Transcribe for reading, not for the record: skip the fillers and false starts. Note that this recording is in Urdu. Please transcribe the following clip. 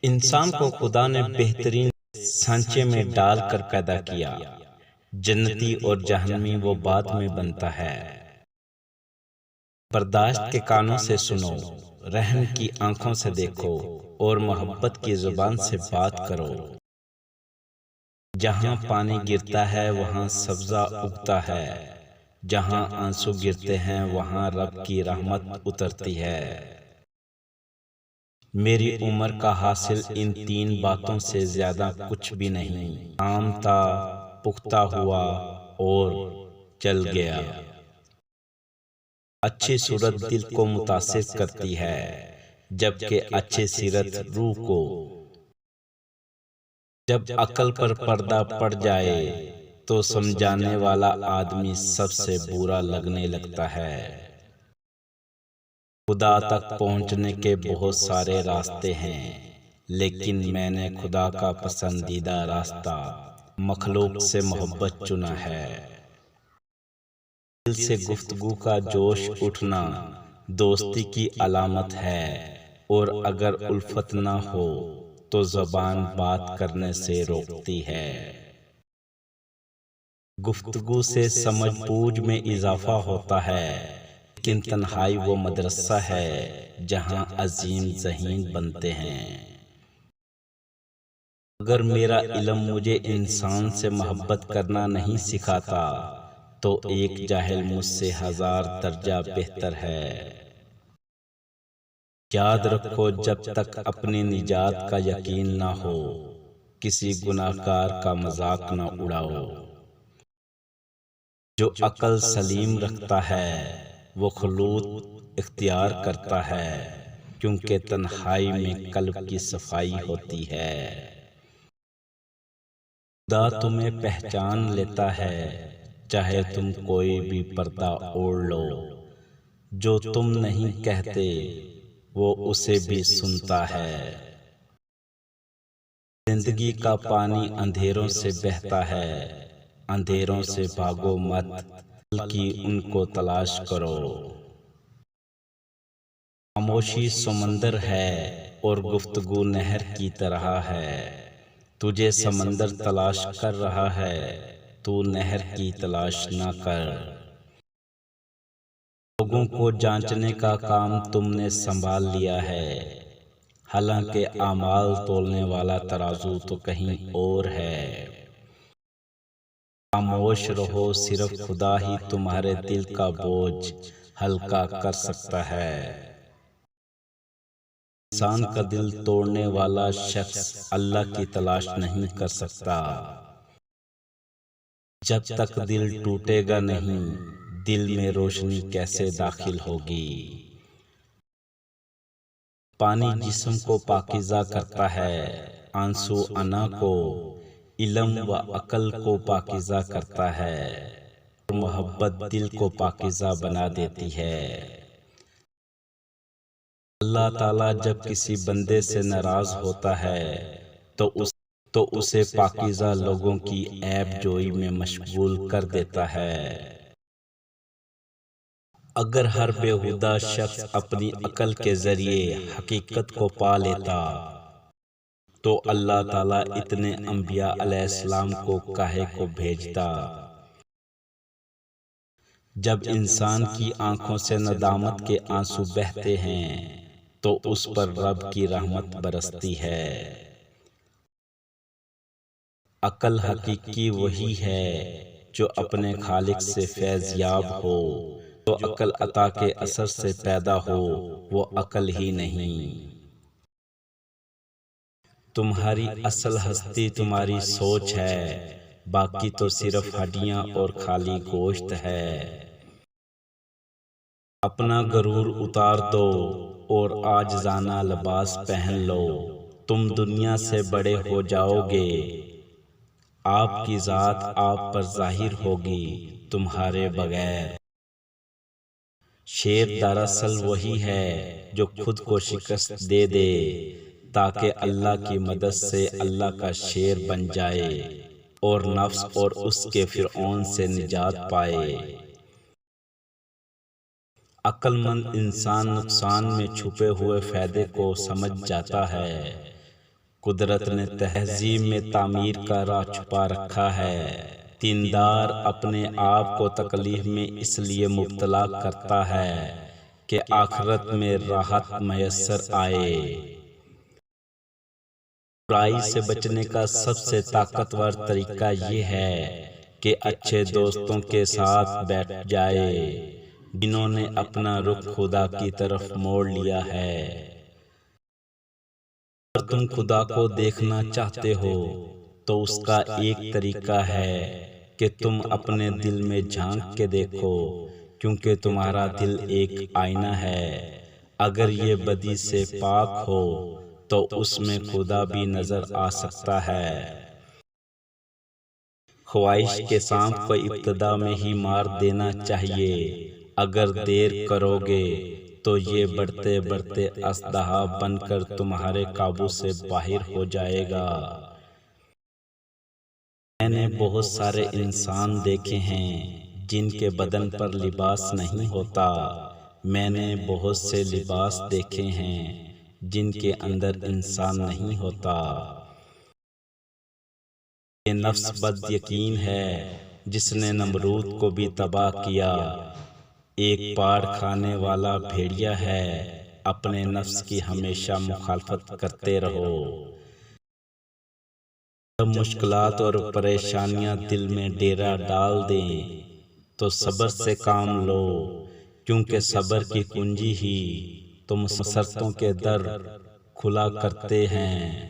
انسان کو خدا نے بہترین سانچے میں ڈال کر پیدا کیا۔ جنتی اور جہنمی وہ بعد میں بنتا ہے۔ برداشت کے کانوں سے سنو، رحم کی آنکھوں سے دیکھو اور محبت کی زبان سے بات کرو۔ جہاں پانی گرتا ہے وہاں سبزہ اگتا ہے، جہاں آنسو گرتے ہیں وہاں رب کی رحمت اترتی ہے۔ میری عمر کا حاصل ان تین باتوں سے زیادہ کچھ بھی نہیں، عام تھا، پختہ ہوا اور چل گیا۔ اچھی صورت دل کو متاثر کرتی ہے، جبکہ اچھی سیرت روح کو۔ جب عقل پر پردہ پڑ جائے تو سمجھانے والا آدمی سب سے برا لگنے لگتا ہے۔ خدا تک پہنچنے کے بہت سارے راستے ہیں، لیکن میں نے خدا کا پسندیدہ راستہ مخلوق سے محبت چنا ہے۔ دل سے گفتگو کا جوش اٹھنا دوستی کی علامت ہے، اور اگر الفت نہ ہو تو زبان بات کرنے سے روکتی ہے۔ گفتگو سے سمجھ بوجھ میں اضافہ ہوتا ہے، لیکن تنہائی وہ مدرسہ ہے جہاں عظیم ذہین بنتے ہیں۔ اگر میرا علم مجھے انسان سے محبت کرنا نہیں سکھاتا تو ایک جاہل مجھ سے 1000 درجہ بہتر ہے۔ یاد رکھو، جب تک اپنی نجات کا یقین نہ ہو کسی گناہگار کا مذاق نہ اڑاؤ۔ جو عقل سلیم رکھتا ہے وہ خلوت اختیار کرتا ہے، کیونکہ تنہائی میں قلب کی صفائی ہوتی ہے۔ خدا تمہیں پہچان لیتا ہے، چاہے تم کوئی بھی پردہ اوڑھ لو۔ جو تم نہیں کہتے وہ اسے بھی سنتا ہے۔ زندگی کا پانی اندھیروں سے بہتا ہے، اندھیروں سے بھاگو مت بلکہ ان کو تلاش کرو۔ خاموشی سمندر ہے اور گفتگو نہر کی طرح ہے۔ تجھے سمندر تلاش کر رہا ہے، تو نہر کی تلاش نہ کر۔ لوگوں کو جانچنے کا کام تم نے سنبھال لیا ہے، حالانکہ اعمال تولنے والا ترازو تو کہیں اور ہے۔ خاموش رہو، صرف خدا ہی تمہارے دل کا بوجھ ہلکا کر سکتا ہے۔ انسان کا دل توڑنے والا شخص اللہ کی تلاش نہیں کر سکتا۔ جب تک دل ٹوٹے گا نہیں، دل میں روشنی کیسے داخل ہوگی؟ پانی جسم کو پاکیزہ کرتا ہے، آنسو انا کو، علم و عقل کو پاکیزہ کرتا ہے، اور محبت دل کو پاکیزہ بنا دیتی ہے۔ اللہ تعالیٰ جب کسی بندے سے ناراض ہوتا ہے تو اسے پاکیزہ لوگوں کی عیب جوئی میں مشغول کر دیتا ہے۔ اگر ہر بیہودہ شخص اپنی عقل کے ذریعے حقیقت کو پا لیتا تو اللہ تعالیٰ اتنے انبیاء علیہ السلام کو کاہے کو بھیجتا؟ جب انسان کی آنکھوں سے ندامت کے آنسو بہتے ہیں تو اس پر رب کی رحمت برستی ہے۔ عقل حقیقی وہی ہے جو اپنے خالق سے فیض یاب ہو، جو عقل عطا کے اثر سے پیدا ہو وہ عقل ہی نہیں۔ تمہاری اصل ہستی تمہاری سوچ ہے، باقی تو صرف ہڈیاں اور خالی گوشت ہے۔ اپنا غرور اتار دو اور عاجزانہ لباس پہن لو، تم دنیا سے بڑے ہو جاؤ گے۔ آپ کی ذات آپ پر ظاہر ہوگی تمہارے بغیر۔ شیر دراصل وہی ہے جو خود کو شکست دے دے تاکہ اللہ کی مدد سے اللہ کا شیر بن جائے اور نفس اور اس کے فرعون سے نجات پائے۔ عقل مند انسان نقصان میں چھپے ہوئے فائدے کو سمجھ جاتا ہے، قدرت نے تہذیب میں تعمیر کا راز چھپا رکھا ہے۔ دیندار اپنے آپ کو تکلیف میں اس لیے مبتلا کرتا ہے کہ آخرت میں راحت میسر آئے۔ برائی سے بچنے کا سب سے طاقتور طریقہ یہ ہے کہ اچھے دوستوں کے ساتھ بیٹھ جائے جنہوں نے اپنا رخ خدا کی طرف موڑ لیا ہے۔ اگر تم خدا کو دیکھنا چاہتے ہو تو اس کا ایک طریقہ ہے کہ تم اپنے دل میں جھانک کے دیکھو، کیونکہ تمہارا دل ایک آئینہ ہے۔ اگر یہ بدی سے پاک ہو تو اس میں خدا بھی نظر آ سکتا ہے۔ خواہش کے سانپ کو ابتدا میں ہی مار دینا چاہیے۔ اگر دیر کرو گے تو یہ بڑھتے بڑھتے اژدہا بن کر تمہارے قابو سے باہر ہو جائے گا۔ میں نے بہت سارے انسان دیکھے ہیں جن کے بدن پر لباس نہیں ہوتا۔ میں نے بہت سے لباس دیکھے ہیں جن کے اندر انسان نہیں ہوتا۔ یہ نفس بد یقین ہے جس نے نمرود کو بھی تباہ کیا۔ ایک پاڑ کھانے والا بھیڑیا ہے، اپنے نفس کی ہمیشہ مخالفت کرتے رہو۔ جب مشکلات اور پریشانیاں دل میں ڈیرا ڈال دیں تو صبر سے کام لو، کیونکہ صبر کی کنجی ہی تو مسرتوں کے در کھلا کرتے ہیں۔